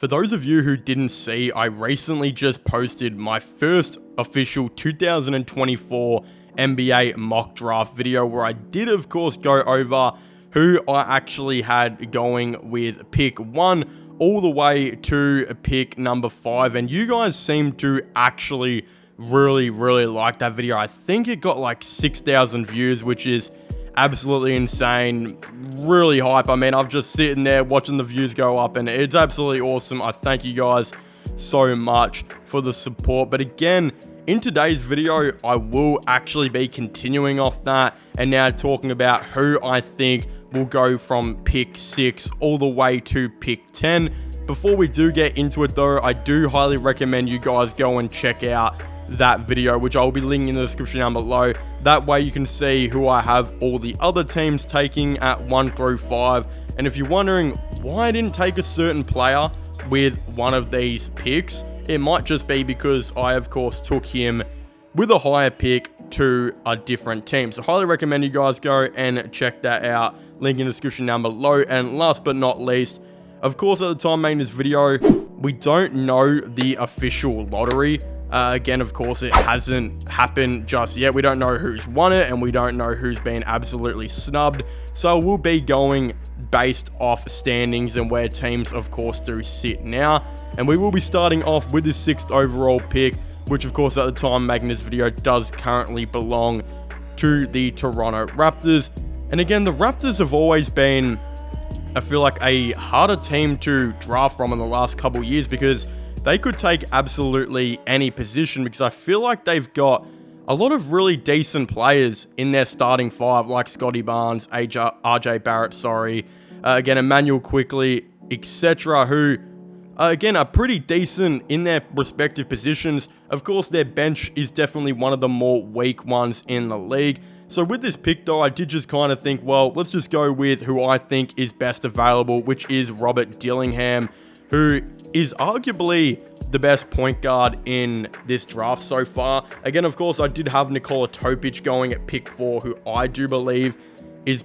For those of you who didn't see, I recently just posted my first official 2024 NBA mock draft video where I did of course go over who I actually had going with pick 1 all the way to pick number 5, and you guys seem to actually really like that video. I think it got like 6,000 views, which is absolutely insane, really hype. I mean, I'm just sitting there watching the views go up and it's absolutely awesome. I thank you guys so much for the support. But again, in today's video, I will actually be continuing off that and now talking about who I think will go from pick 6 all the way to pick 10. Before we do get into it though, I do highly recommend you guys go and check out that video, which I'll be linking in the description down below. That way you can see who I have all the other teams taking at 1 through 5. And if you're wondering why I didn't take a certain player with one of these picks, it might just be because I of course took him with a higher pick to a different team. So highly recommend you guys go and check that out. Link in the description down below. And last but not least, of course, at the time making this video, we don't know the official lottery. Again, of course, it hasn't happened just yet. We don't know who's won it, and we don't know who's been absolutely snubbed. So we'll be going based off standings and where teams, of course, do sit now. And we will be starting off with the 6th overall pick, which, of course, at the time making this video, does currently belong to the Toronto Raptors. And again, the Raptors have always been, I feel like, a harder team to draft from in the last couple years because they could take absolutely any position, because I feel like they've got a lot of really decent players in their starting 5, like Scotty Barnes, RJ Barrett, again, Emmanuel Quickly, etc., who, again, are pretty decent in their respective positions. Of course, their bench is definitely one of the more weak ones in the league. So with this pick, though, I did just kind of think, well, let's just go with who I think is best available, which is Robert Dillingham, who is arguably the best point guard in this draft so far. Again, of course, I did have Nikola Topic going at pick 4, who I do believe is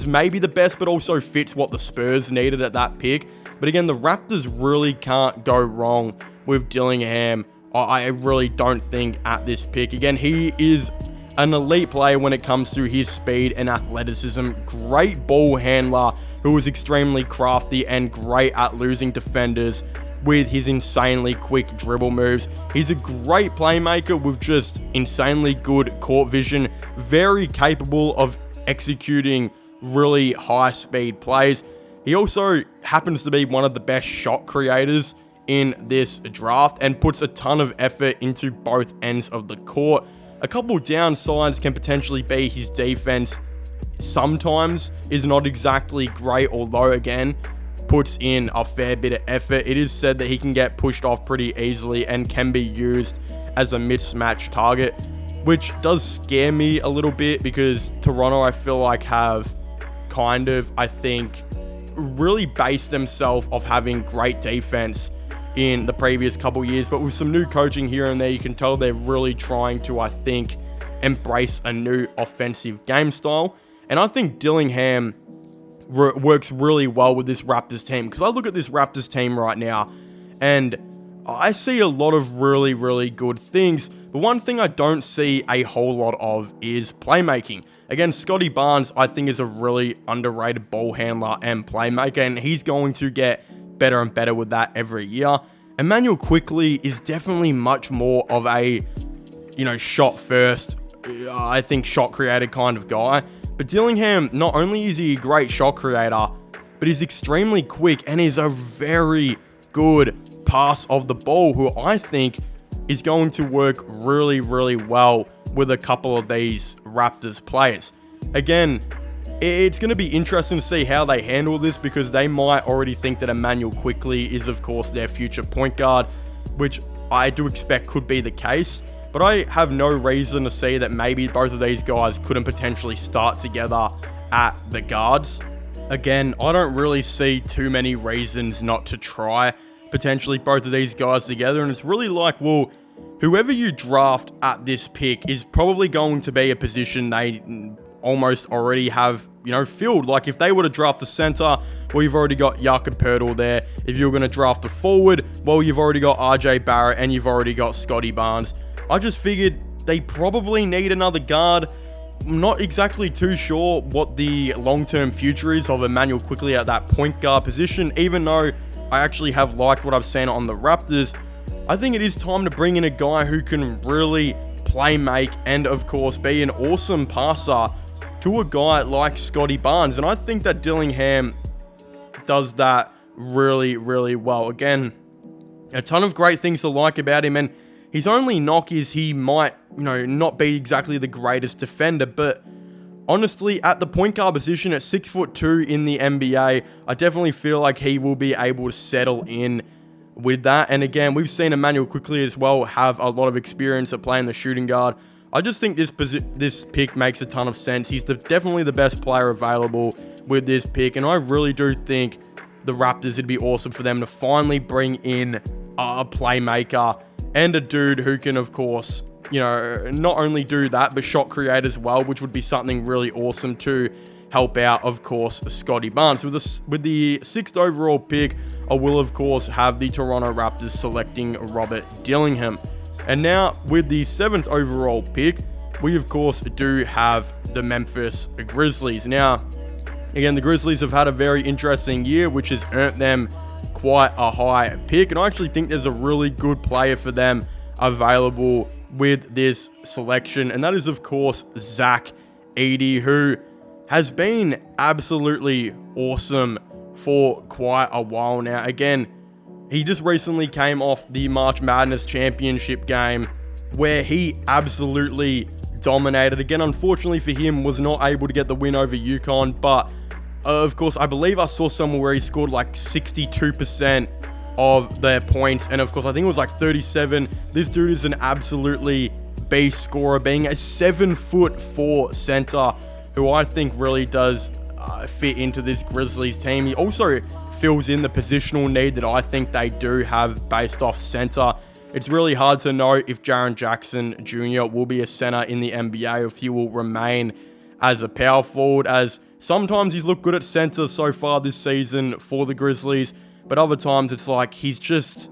maybe the best, but also fits what the Spurs needed at that pick. But again, the Raptors really can't go wrong with Dillingham. I really don't think at this pick. Again, he is an elite player when it comes to his speed and athleticism. Great ball handler who is extremely crafty and great at losing defenders with his insanely quick dribble moves. He's a great playmaker with just insanely good court vision, very capable of executing really high speed plays. He also happens to be one of the best shot creators in this draft and puts a ton of effort into both ends of the court. A couple downsides can potentially be his defense sometimes is not exactly great, although again puts in a fair bit of effort. It is said that he can get pushed off pretty easily and can be used as a mismatch target, which does scare me a little bit because Toronto, I feel like, have kind of, I think, really based themselves off having great defense in the previous couple years, but with some new coaching here and there, you can tell they're really trying to, I think, embrace a new offensive game style. And I think Dillingham works really well with this Raptors team, because I look at this Raptors team right now and I see a lot of really good things, but one thing I don't see a whole lot of is playmaking. Again, Scotty Barnes, I think, is a really underrated ball handler and playmaker, and he's going to get better and better with that every year. Emmanuel Quickly is definitely much more of a, shot first, I think, shot creator kind of guy. But Dillingham, not only is he a great shot creator, but he's extremely quick and is a very good pass of the ball, who I think is going to work really well with a couple of these Raptors players. Again, it's going to be interesting to see how they handle this, because they might already think that Emmanuel Quickly is, of course, their future point guard, which I do expect could be the case. But I have no reason to see that maybe both of these guys couldn't potentially start together at the guards. Again, I don't really see too many reasons not to try potentially both of these guys together. And it's really like, well, whoever you draft at this pick is probably going to be a position they almost already have, filled. Like, if they were to draft the center, well, you've already got Jakob Poeltl there. If you're going to draft the forward, well, you've already got RJ Barrett and you've already got Scotty Barnes. I just figured they probably need another guard. I'm not exactly too sure what the long-term future is of Emmanuel Quickley at that point guard position, even though I actually have liked what I've seen on the Raptors. I think it is time to bring in a guy who can really play make and, of course, be an awesome passer to a guy like Scotty Barnes. And I think that Dillingham does that really, really well. Again, a ton of great things to like about him, and his only knock is he might, not be exactly the greatest defender, but honestly, at the point guard position at 6'2" in the NBA, I definitely feel like he will be able to settle in with that. And again, we've seen Emmanuel Quickley as well have a lot of experience at playing the shooting guard. I just think this pick makes a ton of sense. He's definitely the best player available with this pick, and I really do think the Raptors, it'd be awesome for them to finally bring in a playmaker and a dude who can, of course, not only do that, but shot create as well, which would be something really awesome to help out, of course, Scotty Barnes. With the 6th overall pick, I will, of course, have the Toronto Raptors selecting Robert Dillingham. And now, with the 7th overall pick, we, of course, do have the Memphis Grizzlies. Now, again, the Grizzlies have had a very interesting year, which has earned them quite a high pick, and I actually think there's a really good player for them available with this selection, and that is, of course, Zach Edey, who has been absolutely awesome for quite a while now. Again, he just recently came off the March Madness championship game where he absolutely dominated. Again, unfortunately for him, was not able to get the win over UConn, but of course, I believe I saw somewhere where he scored like 62% of their points. And of course, I think it was like 37. This dude is an absolutely beast scorer, being a 7'4" center, who I think really does fit into this Grizzlies team. He also fills in the positional need that I think they do have based off center. It's really hard to know if Jaren Jackson Jr. will be a center in the NBA, or if he will remain as a power forward, as sometimes he's looked good at center so far this season for the Grizzlies, but other times it's like he's just,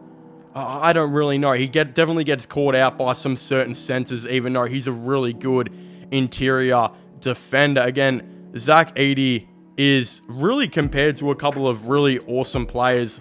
I don't really know. He definitely gets caught out by some certain centers, even though he's a really good interior defender. Again, Zach Edey is really, compared to a couple of really awesome players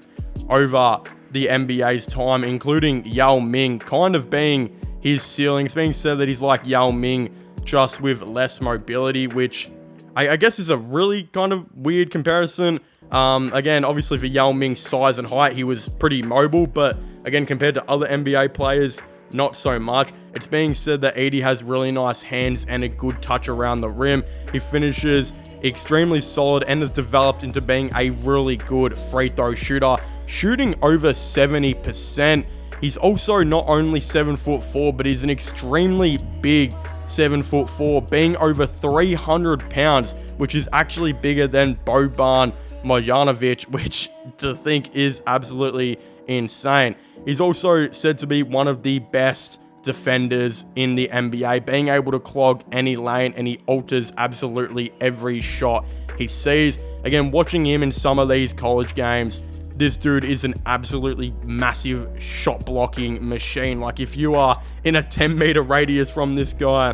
over the NBA's time, including Yao Ming, kind of being his ceiling. It's being said that he's like Yao Ming, just with less mobility, which I guess is a really kind of weird comparison. Again, obviously for Yao Ming's size and height, he was pretty mobile, but again, compared to other NBA players, not so much. It's being said that Edey has really nice hands and a good touch around the rim. He finishes extremely solid and has developed into being a really good free throw shooter, shooting over 70%. He's also not only 7'4", but he's an extremely big 7'4", being over 300 pounds, which is actually bigger than Boban Marjanovic, which to think is absolutely insane. He's also said to be one of the best defenders in the NBA, being able to clog any lane, and he alters absolutely every shot he sees. Again, watching him in some of these college games, this dude is an absolutely massive shot blocking machine. Like, if you are in a 10-meter radius from this guy,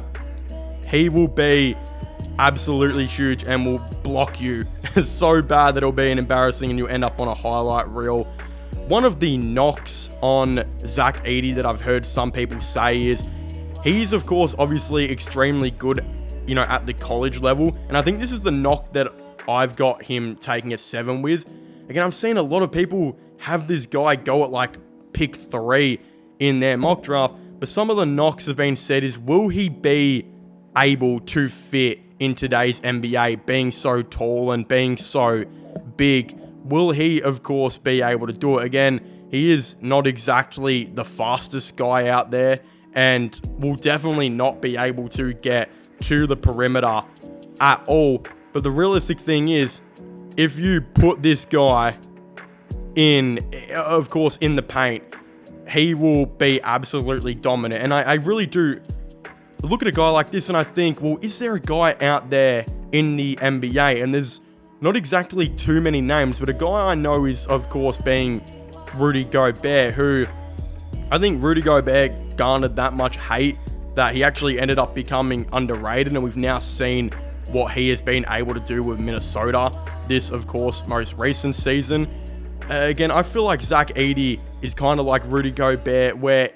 he will be absolutely huge and will block you so bad that it'll be an embarrassing and you'll end up on a highlight reel. One of the knocks on Zach Edey that I've heard some people say is he's, of course, obviously extremely good, at the college level. And I think this is the knock that I've got him taking a 7 with. Again, I've seen a lot of people have this guy go at like pick 3 in their mock draft, but some of the knocks have been said is, will he be able to fit in today's NBA, being so tall and being so big? Will he, of course, be able to do it? Again, he is not exactly the fastest guy out there and will definitely not be able to get to the perimeter at all. But the realistic thing is, if you put this guy in, of course, in the paint, he will be absolutely dominant. And I really do, look at a guy like this and I think, well, is there a guy out there in the NBA? And there's not exactly too many names, but a guy I know is, of course, being Rudy Gobert, who I think Rudy Gobert garnered that much hate that he actually ended up becoming underrated, and we've now seen what he has been able to do with Minnesota this, of course, most recent season. Again, I feel like Zach Edey is kind of like Rudy Gobert, where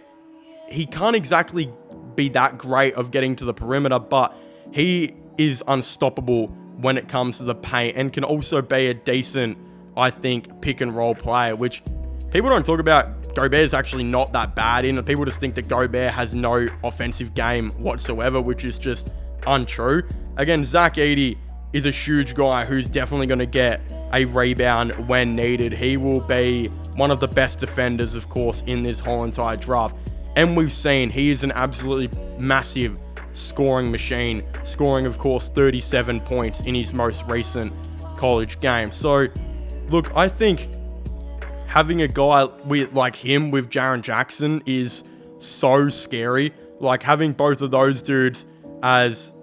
he can't exactly be that great of getting to the perimeter, but he is unstoppable when it comes to the paint and can also be a decent, I think, pick and roll player, which people don't talk about. Gobert is actually not that bad in. People just think that Gobert has no offensive game whatsoever, which is just untrue. Again, Zach Edey is a huge guy who's definitely going to get a rebound when needed. He will be one of the best defenders, of course, in this whole entire draft. And we've seen he is an absolutely massive scoring machine, scoring, of course, 37 points in his most recent college game. So, look, I think having a guy like him with Jaren Jackson is so scary. Like, having both of those dudes as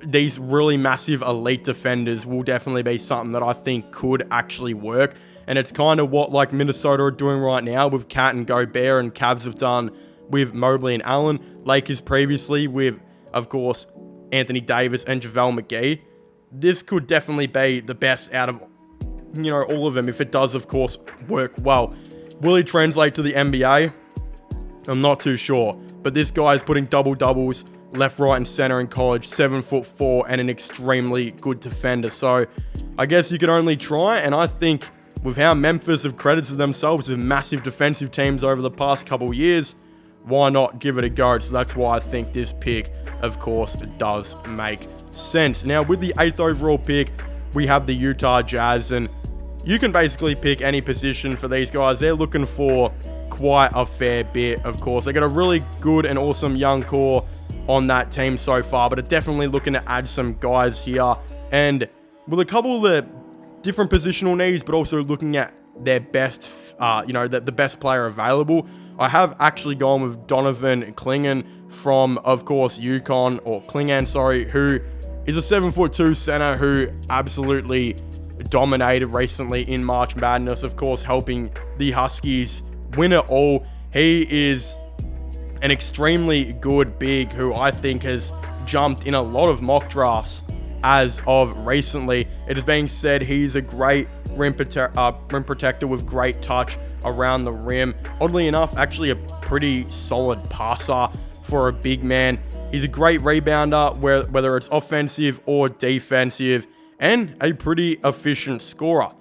these really massive elite defenders will definitely be something that I think could actually work. And it's kind of what like Minnesota are doing right now with Cat and Gobert, and Cavs have done with Mobley and Allen. Lakers previously with, of course, Anthony Davis and JaVale McGee. This could definitely be the best out of, all of them, if it does, of course, work well. Will he translate to the NBA? I'm not too sure. But this guy is putting double-doubles left, right, and center in college, 7'4", and an extremely good defender. So I guess you can only try, and I think with how Memphis have credited themselves with massive defensive teams over the past couple years, why not give it a go? So that's why I think this pick, of course, does make sense. Now, with the 8th overall pick, we have the Utah Jazz, and you can basically pick any position for these guys. They're looking for quite a fair bit, of course. They got a really good and awesome young core on that team so far, but are definitely looking to add some guys here. And with a couple of the different positional needs, but also looking at their best, the best player available, I have actually gone with Donovan Clingan from, of course, Clingan, who is a 7'2" center who absolutely dominated recently in March Madness, of course, helping the Huskies win it all. He is an extremely good big who I think has jumped in a lot of mock drafts as of recently. It is being said he's a great rim protector with great touch around the rim. Oddly enough, actually a pretty solid passer for a big man. He's a great rebounder, whether it's offensive or defensive, and a pretty efficient scorer.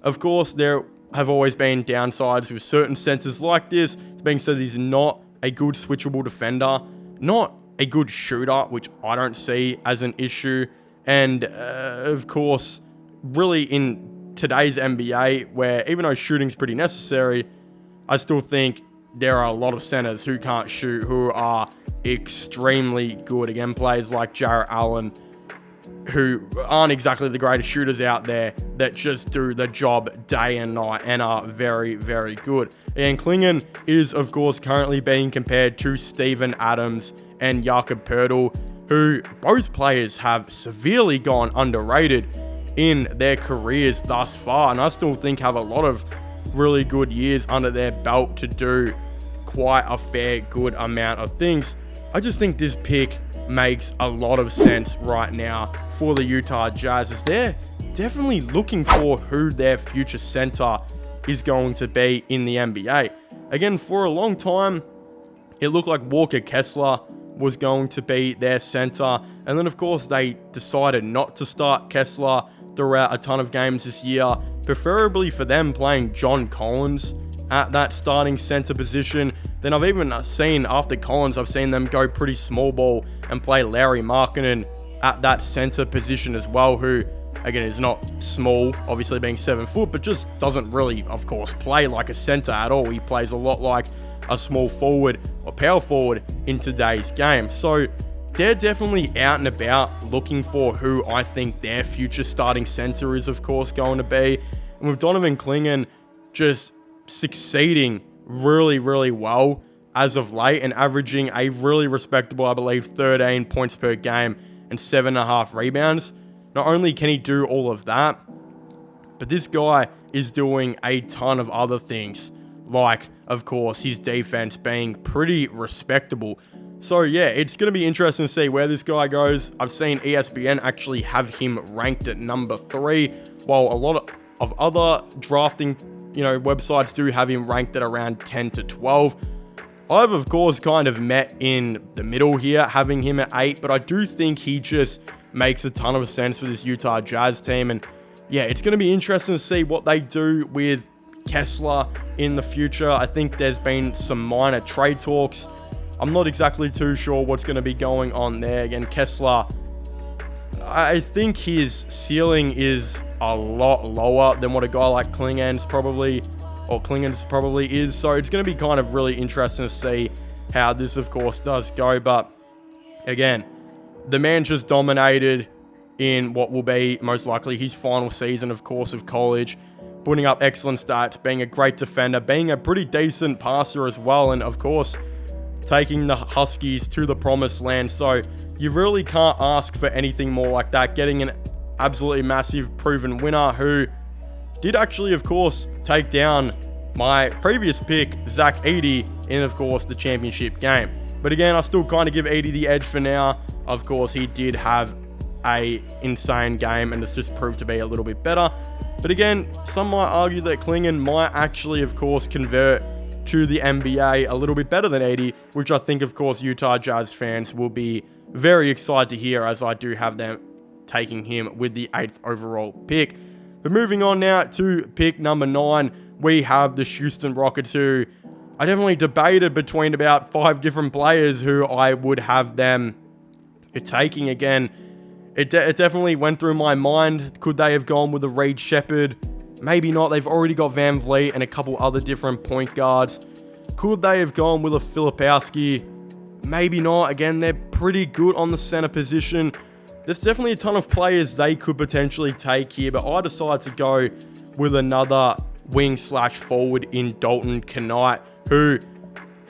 Of course, there have always been downsides with certain centers like this. It's being said he's not a good switchable defender, not a good shooter, which I don't see as an issue. And of course, really in today's NBA, where even though shooting's pretty necessary, I still think there are a lot of centers who can't shoot, who are extremely good. Again, players like Jarrett Allen, who aren't exactly the greatest shooters out there, that just do the job day and night and are very, very good. And Clingan is, of course, currently being compared to Steven Adams and Jakob Poeltl, who both players have severely gone underrated in their careers thus far, and I still think have a lot of really good years under their belt to do quite a fair good amount of things. I just think this pick makes a lot of sense right now for the Utah Jazz, as they're definitely looking for who their future center is going to be in the NBA. Again, for a long time, it looked like Walker Kessler was going to be their center, and then of course they decided not to start Kessler throughout a ton of games this year, preferably for them playing John Collins at that starting center position. Then I've even seen, after Collins, I've seen them go pretty small ball and play Larry Markkinen at that center position as well, who, again, is not small, obviously being 7 foot, but just doesn't really, of course, play like a center at all. He plays a lot like a small forward or power forward in today's game. So they're definitely out and about looking for who I think their future starting center is, of course, going to be. And with Donovan Clingan just succeeding really, really well as of late and averaging a really respectable, I believe, 13 points per game and 7.5 rebounds. Not only can he do all of that, but this guy is doing a ton of other things, like, of course, his defense being pretty respectable. So yeah, it's going to be interesting to see where this guy goes. I've seen ESPN actually have him ranked at number 3, while a lot of other drafting, websites do have him ranked at around 10 to 12. I've, of course, kind of met in the middle here, having him at 8, but I do think he just makes a ton of sense for this Utah Jazz team. And yeah, it's going to be interesting to see what they do with Kessler in the future. I think there's been some minor trade talks. I'm not exactly too sure what's going to be going on there. Again, Kessler, I think his ceiling is a lot lower than what a guy like Klingen's probably is. So it's going to be kind of really interesting to see how this, of course, does go. But again, the man just dominated in what will be most likely his final season, of course, of college, putting up excellent stats, being a great defender, being a pretty decent passer as well, and of course, taking the Huskies to the promised land. So you really can't ask for anything more like that. Getting an absolutely massive proven winner who did actually, of course, take down my previous pick, Zach Edey, in, of course, the championship game. But again, I still kind of give Edey the edge for now. Of course, he did have a insane game, and it's just proved to be a little bit better. But again, some might argue that Klingen might actually, of course, convert to the NBA a little bit better than Edey, which I think, of course, Utah Jazz fans will be very excited to hear, as I do have them taking him with the 8th overall pick. But moving on now to pick number 9, we have the Houston Rockets, who I definitely debated between about 5 different players who I would have them taking. Again, it definitely went through my mind. Could they have gone with a Reed Shepherd? Maybe not. They've already got Van Vliet and a couple other different point guards. Could they have gone with a Filipowski? Maybe not. Again, they're pretty good on the center position. There's definitely a ton of players they could potentially take here, but I decided to go with another wing/forward in Dalton Knight, who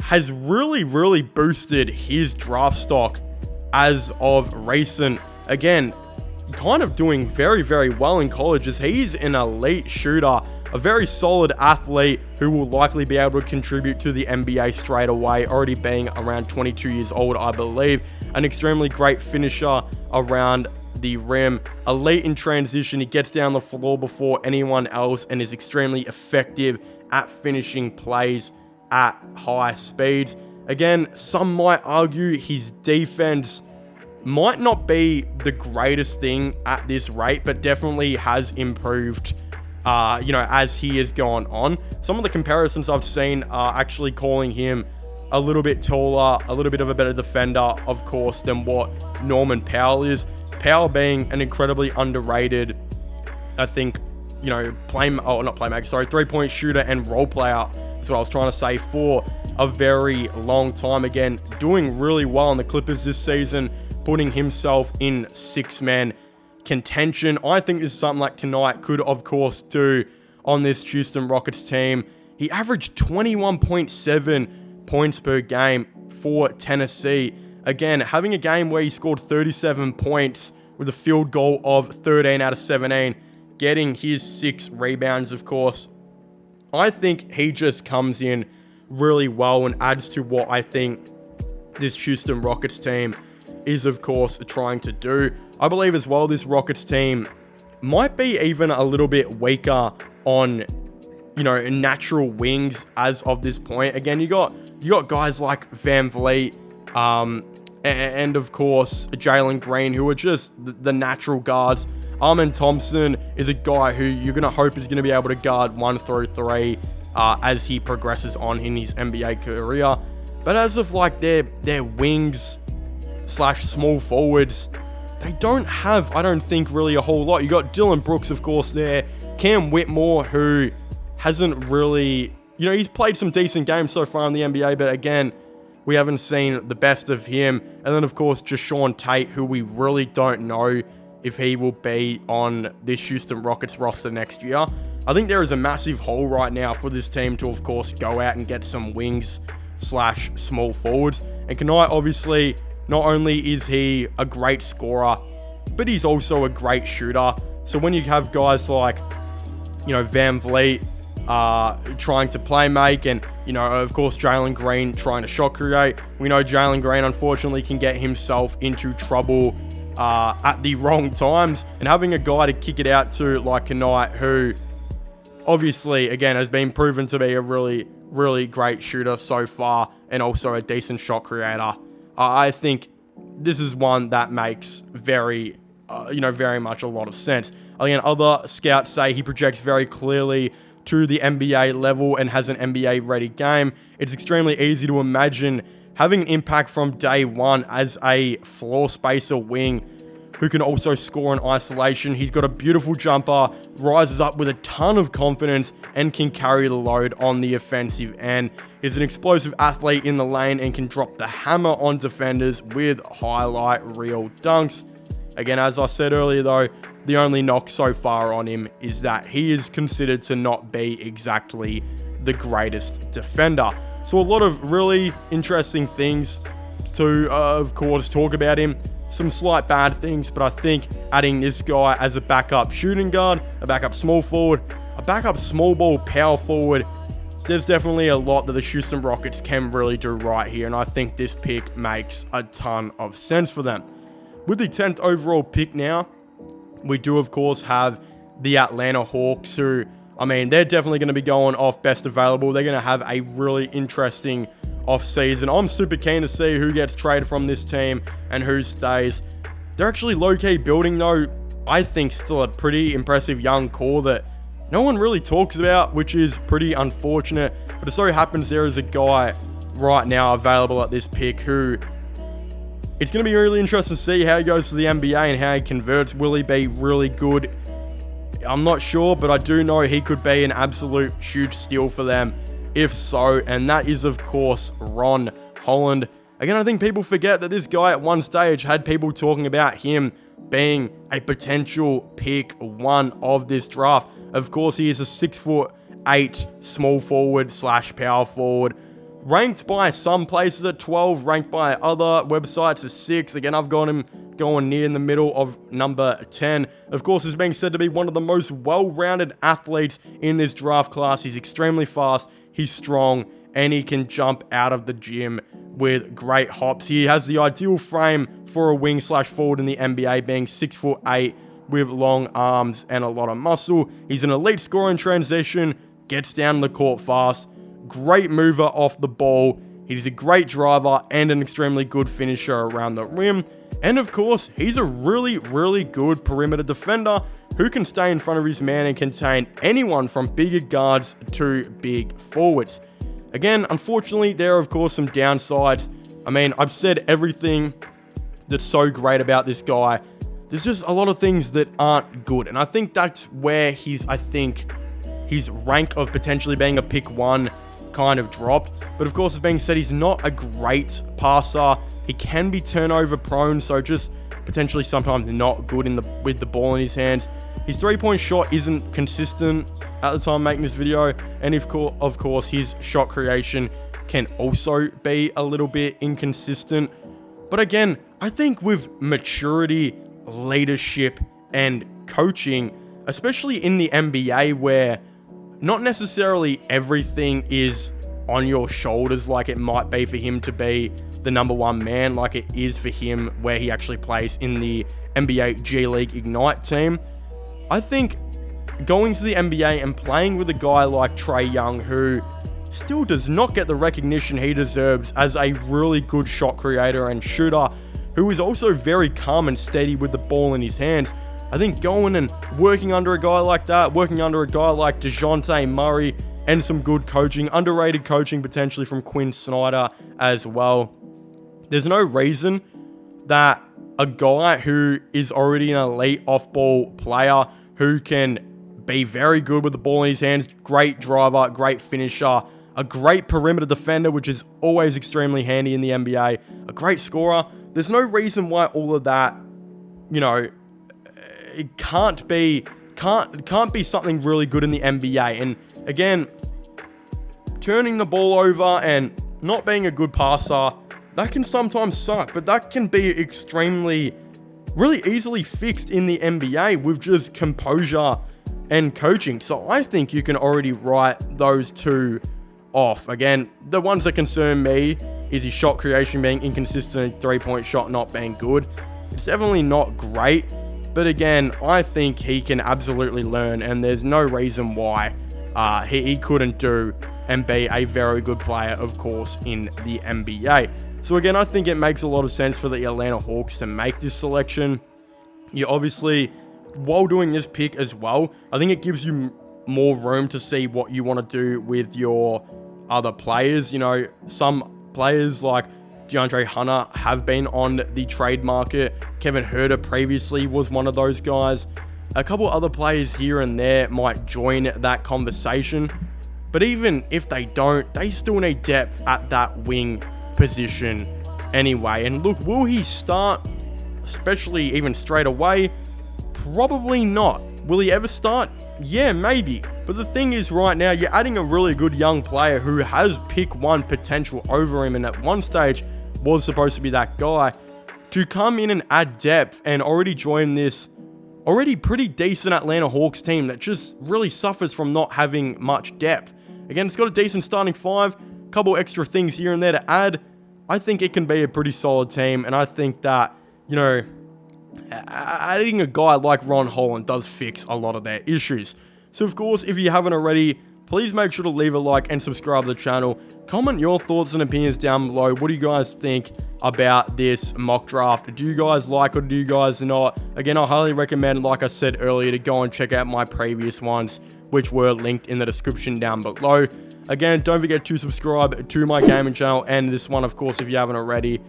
has really boosted his draft stock as of recent. Again, kind of doing very well in college, as he's an elite shooter, a very solid athlete who will likely be able to contribute to the NBA straight away, already being around 22 years old, I believe. An extremely great finisher around the rim, elite in transition. He gets down the floor before anyone else and is extremely effective at finishing plays at high speeds. Again, some might argue his defense might not be the greatest thing at this rate, but definitely has improved, as he has gone on. Some of the comparisons I've seen are actually calling him a little bit taller, a little bit of a better defender, of course, than what Norman Powell is. Powell being an incredibly underrated, I think, three-point shooter and role player. That's what I was trying to say, for a very long time. Again, doing really well on the Clippers this season, putting himself in 6-man contention. I think this is something like Knight could, of course, do on this Houston Rockets team. He averaged 21.7 points per game for Tennessee. Again, having a game where he scored 37 points with a field goal of 13 out of 17, getting his 6 rebounds, of course. I think he just comes in really well and adds to what I think this Houston Rockets team is, of course, trying to do. I believe as well this Rockets team might be even a little bit weaker on, natural wings as of this point. Again, you got guys like Van Vliet, and of course Jalen Green, who are just the natural guards. Armin Thompson is a guy who you're going to hope is going to be able to guard 1 through 3 as he progresses on in his NBA career. But as of their wings / small forwards, they don't have, I don't think, really a whole lot. You got Dylan Brooks, of course, there. Cam Whitmore, who hasn't really, he's played some decent games so far in the NBA, but again, we haven't seen the best of him. And then, of course, Jashawn Tate, who we really don't know if he will be on this Houston Rockets roster next year. I think there is a massive hole right now for this team to, of course, go out and get some wings slash small forwards. And Knight, obviously, not only is he a great scorer, but he's also a great shooter. So when you have guys like, Van Vliet trying to play make, and, of course, Jalen Green trying to shot create, we know Jalen Green, unfortunately, can get himself into trouble at the wrong times. And having a guy to kick it out to like Knight, who obviously, again, has been proven to be a really, really great shooter so far, and also a decent shot creator, I think this is one that makes very much a lot of sense. Again, other scouts say he projects very clearly to the NBA level and has an NBA-ready game. It's extremely easy to imagine having an impact from day one as a floor spacer wing who can also score in isolation. He's got a beautiful jumper, rises up with a ton of confidence, and can carry the load on the offensive end. He's an explosive athlete in the lane and can drop the hammer on defenders with highlight reel dunks. Again, as I said earlier though, the only knock so far on him is that he is considered to not be exactly the greatest defender. So a lot of really interesting things to, of course, talk about him. Some slight bad things, but I think adding this guy as a backup shooting guard, a backup small forward, a backup small ball power forward, there's definitely a lot that the Houston Rockets can really do right here, and I think this pick makes a ton of sense for them. With the 10th overall pick now, we do, of course, have the Atlanta Hawks, who, they're definitely going to be going off best available. They're going to have a really interesting offseason. I'm super keen to see who gets traded from this team and who stays. They're actually low-key building, though, I think, still a pretty impressive young core that no one really talks about, which is pretty unfortunate. But it so happens there is a guy right now available at this pick who it's going to be really interesting to see how he goes to the NBA and how he converts. Will he be really good? I'm not sure, but I do know he could be an absolute huge steal for them if so, and that is, of course, Ron Holland. Again, I think people forget that this guy at one stage had people talking about him being a potential pick one of this draft. Of course, he is a 6'8" small forward slash power forward, ranked by some places at 12, ranked by other websites at 6. Again, I've got him going near in the middle of number 10. Of course, he's being said to be one of the most well-rounded athletes in this draft class. He's extremely fast, he's strong, and he can jump out of the gym with great hops. He has the ideal frame for a wing slash forward in the NBA, being 6'8" with long arms and a lot of muscle. He's an elite scorer in transition, gets down the court fast, great mover off the ball. He's a great driver and an extremely good finisher around the rim. And of course, he's a really, really good perimeter defender who can stay in front of his man and contain anyone from bigger guards to big forwards. Again, unfortunately, there are of course some downsides. I've said everything that's so great about this guy. There's just a lot of things that aren't good. And I think that's where his rank of potentially being a pick one kind of dropped. But of course, it's being said, he's not a great passer. He can be turnover prone, so just potentially sometimes not good with the ball in his hands. His three-point shot isn't consistent at the time making this video, and of course his shot creation can also be a little bit inconsistent. But again, I think with maturity, leadership, and coaching, especially in the NBA where not necessarily everything is on your shoulders like it might be for him to be the number one man, like it is for him where he actually plays in the NBA G League Ignite team. I think going to the NBA and playing with a guy like Trae Young, who still does not get the recognition he deserves as a really good shot creator and shooter, who is also very calm and steady with the ball in his hands. I think going and working under a guy like that, working under a guy like DeJounte Murray, and some good coaching, underrated coaching potentially from Quinn Snyder as well. There's no reason that a guy who is already an elite off-ball player, who can be very good with the ball in his hands, great driver, great finisher, a great perimeter defender, which is always extremely handy in the NBA, a great scorer. There's no reason why all of that, it can't be something really good in the NBA. And again, turning the ball over and not being a good passer, that can sometimes suck, but that can be really easily fixed in the NBA with just composure and coaching. So I think you can already write those two off. Again, the ones that concern me is his shot creation being inconsistent and three-point shot not being good. It's definitely not great, but again, I think he can absolutely learn, and there's no reason why he couldn't do and be a very good player, of course, in the NBA. So again, I think it makes a lot of sense for the Atlanta Hawks to make this selection. You obviously, while doing this pick as well, I think it gives you more room to see what you want to do with your other players. You know, some players like DeAndre Hunter have been on the trade market. Kevin Huerter previously was one of those guys. A couple other players here and there might join that conversation. But even if they don't, they still need depth at that wing position anyway. And look, will he start, especially even straight away? Probably not. Will he ever start? Yeah, maybe. But the thing is, right now, you're adding a really good young player who has pick one potential over him, and at one stage was supposed to be that guy, to come in and add depth and already join this already pretty decent Atlanta Hawks team that just really suffers from not having much depth. Again, it's got a decent starting five, a couple extra things here and there to add. I think it can be a pretty solid team, and I think that, you know, adding a guy like Ron Holland does fix a lot of their issues. So, of course, if you haven't already, please make sure to leave a like and subscribe to the channel. Comment your thoughts and opinions down below. What do you guys think about this mock draft? Do you guys like it or do you guys not? Again, I highly recommend, like I said earlier, to go and check out my previous ones, which were linked in the description down below. Again, don't forget to subscribe to my gaming channel and this one, of course, if you haven't already.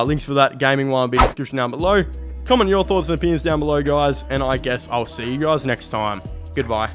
Links for that gaming one will be in the description down below. Comment your thoughts and opinions down below, guys, and I guess I'll see you guys next time. Goodbye.